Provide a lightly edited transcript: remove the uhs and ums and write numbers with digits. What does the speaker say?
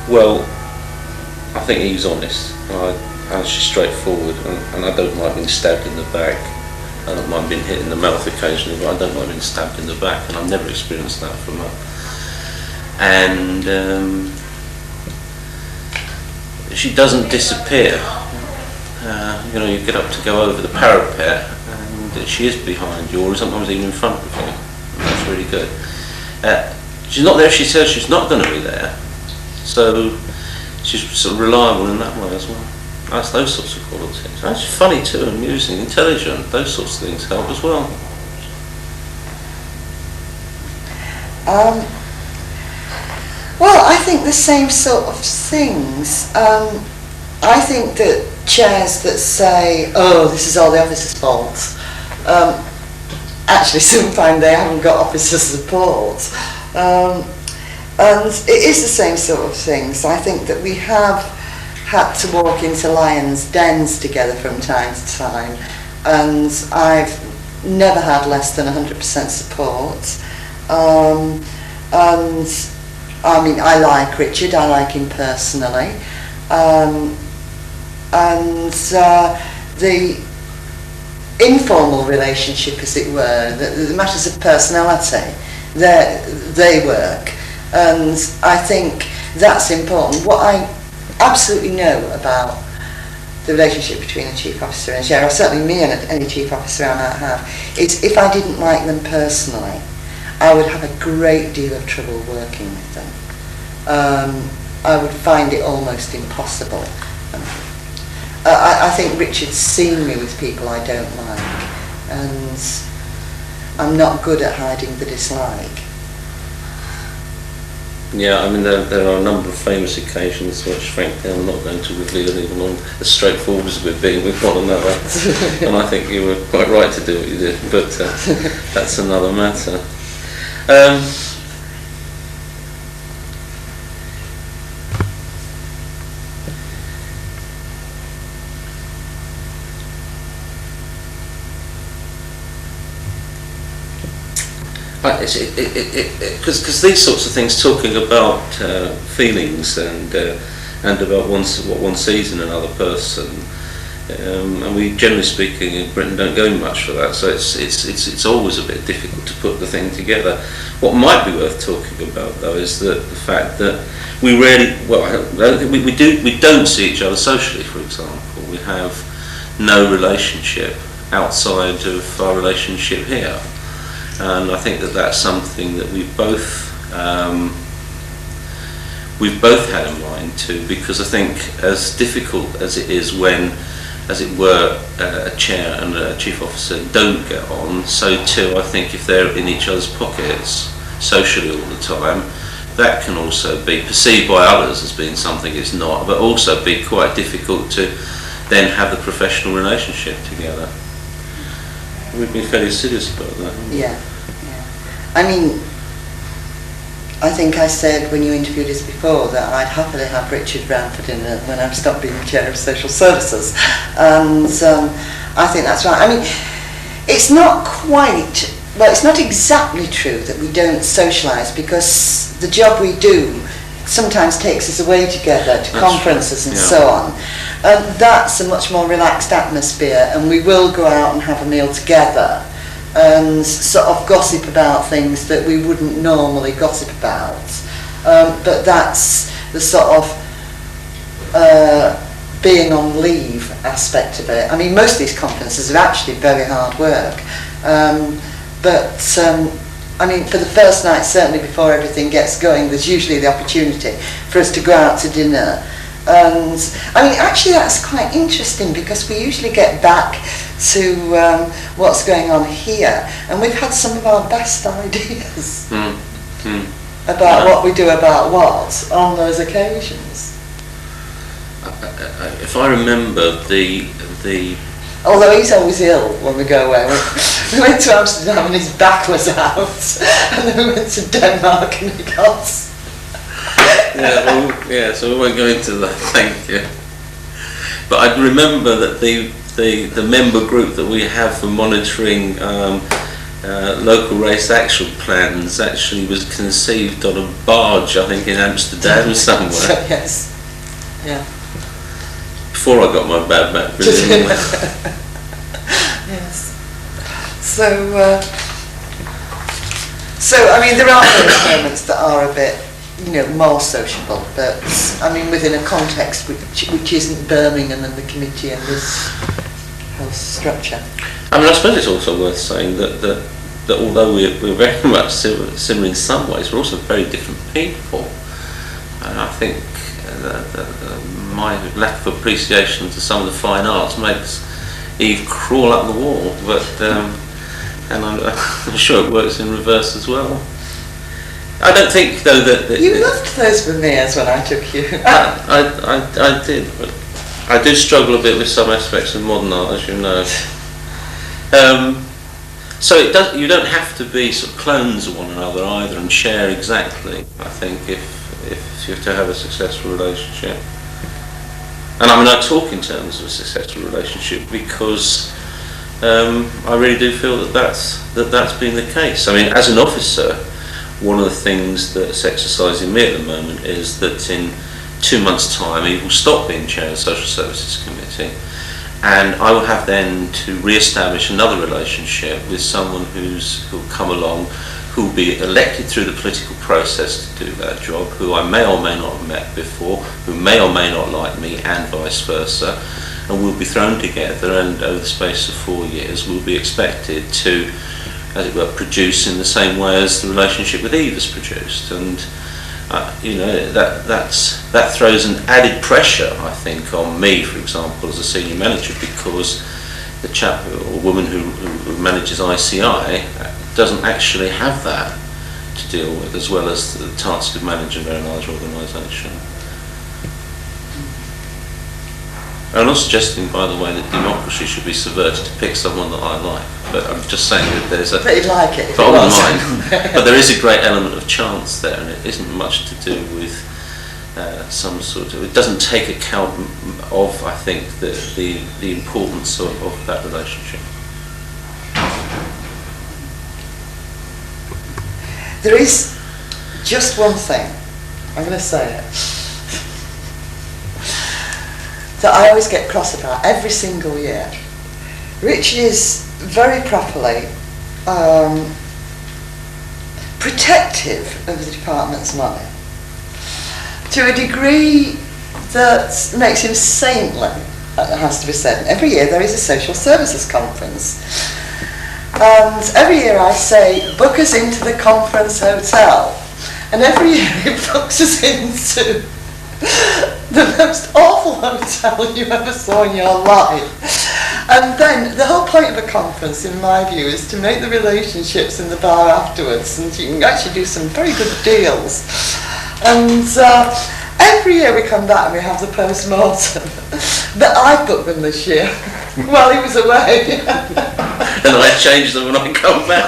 Well, I think he's honest. I was just straightforward, and I don't like being stabbed in the back. I don't mind being hit in the mouth occasionally, but I don't mind being stabbed in the back, and I've never experienced that from her. And she doesn't disappear. You know, you get up to go over the parapet, and she is behind you, or sometimes even in front of you. And that's really good. She's not there if she says she's not going to be there, so she's sort of reliable in that way as well. That's those sorts of qualities. That's funny too, amusing, intelligent. Those sorts of things help as well. Well, I think the same sort of things. I think that chairs that say, "Oh, this is all the officers' fault," actually sometimes they haven't got officer support. And it is the same sort of things. I think that we have had to walk into lions' dens together from time to time, and I've never had less than 100% support. And I mean, I like Richard, I like him personally, and the informal relationship, as it were, the matters of personality, they work, and I think that's important. What I absolutely know about the relationship between a chief officer and a chair, or certainly me and any chief officer I might have, is if I didn't like them personally, I would have a great deal of trouble working with them. I would find it almost impossible. I think Richard's seen me with people I don't like, and I'm not good at hiding the dislike. Yeah, I mean, there are a number of famous occasions which, frankly, I'm not going to reveal, even on as straightforward as we're being with one another. And I think you were quite right to do what you did, but that's another matter. Because these sorts of things, talking about feelings and about what one sees in another person, and we, generally speaking, in Britain don't go much for that. So it's always a bit difficult to put the thing together. What might be worth talking about, though, is the fact that we rarely, well, I don't think we don't see each other socially. For example, we have no relationship outside of our relationship here. And I think that that's something that we've both had in mind too, because I think as difficult as it is when, as it were, a chair and a chief officer don't get on, so too I think if they're in each other's pockets socially all the time, that can also be perceived by others as being something it's not, but also be quite difficult to then have the professional relationship together. We've been fairly serious about that. Yeah. I mean, I think I said when you interviewed us before that I'd happily have Richard round for dinner when I've stopped being chair of social services, and I think that's right. I mean, it's not quite, well, it's not exactly true that we don't socialise, because the job we do sometimes takes us away together to conferences and so on. That's a much more relaxed atmosphere, and we will go out and have a meal together and sort of gossip about things that we wouldn't normally gossip about. But that's the sort of being on leave aspect of it. I mean, most of these conferences are actually very hard work. But I mean, for the first night, certainly before everything gets going, there's usually the opportunity for us to go out to dinner. And I mean, actually that's quite interesting, because we usually get back to what's going on here, and we've had some of our best ideas about what we do about what on those occasions. If I remember the although he's always ill when we go away. We went to Amsterdam and his back was out, and then we went to Denmark and he got... so we won't go into that, thank you. But I remember that the member group that we have for monitoring local race action plans actually was conceived on a barge, I think, in Amsterdam somewhere. So, yes. Yeah. Before I got my bad back. Yes. So I mean, there are those moments that are a bit, more sociable, but I mean, within a context which isn't Birmingham and the committee and this whole structure. I mean, I suppose it's also worth saying that although we're very much similar in some ways, we're also very different people. And I think my lack of appreciation to some of the fine arts makes Eve crawl up the wall, but and I'm sure it works in reverse as well. I don't think, though, that you loved those veneers when I took you. I did, but I do struggle a bit with some aspects of modern art, as you know. So you don't have to be sort of clones of one another either and share exactly, I think, if you have to have a successful relationship. And I mean, I talk in terms of a successful relationship because I really do feel that's been the case. I mean, as an officer, one of the things that's exercising me at the moment is that in 2 months' time he will stop being chair of the Social Services Committee, and I will have then to re-establish another relationship with someone who'll come along, who will be elected through the political process to do that job, who I may or may not have met before, who may or may not like me, and vice versa, and we'll be thrown together, and over the space of 4 years we'll be expected to, as it were, produce in the same way as the relationship with Eve has produced. And that throws an added pressure, I think, on me, for example, as a senior manager, because the chap or woman who manages ICI doesn't actually have that to deal with, as well as the task of managing a very large organisation. I'm not suggesting, by the way, that democracy should be subverted to pick someone that I like, but I'm just saying that there's a... But you'd like it if it was. But there is a great element of chance there, and it isn't much to do with some sort of... It doesn't take account of, I think, the importance of that relationship. There is just one thing, I'm going to say it, that I always get cross about every single year. Rich is very properly protective of the department's money to a degree that makes him saintly, that has to be said. Every year there is a social services conference, and every year I say, book us into the conference hotel, and every year it books us into the most awful hotel you ever saw in your life. And then the whole point of a conference, in my view, is to make the relationships in the bar afterwards, and you can actually do some very good deals. And every year we come back and we have the post-mortem. But I booked them this year while he was away. And I change them when I come back.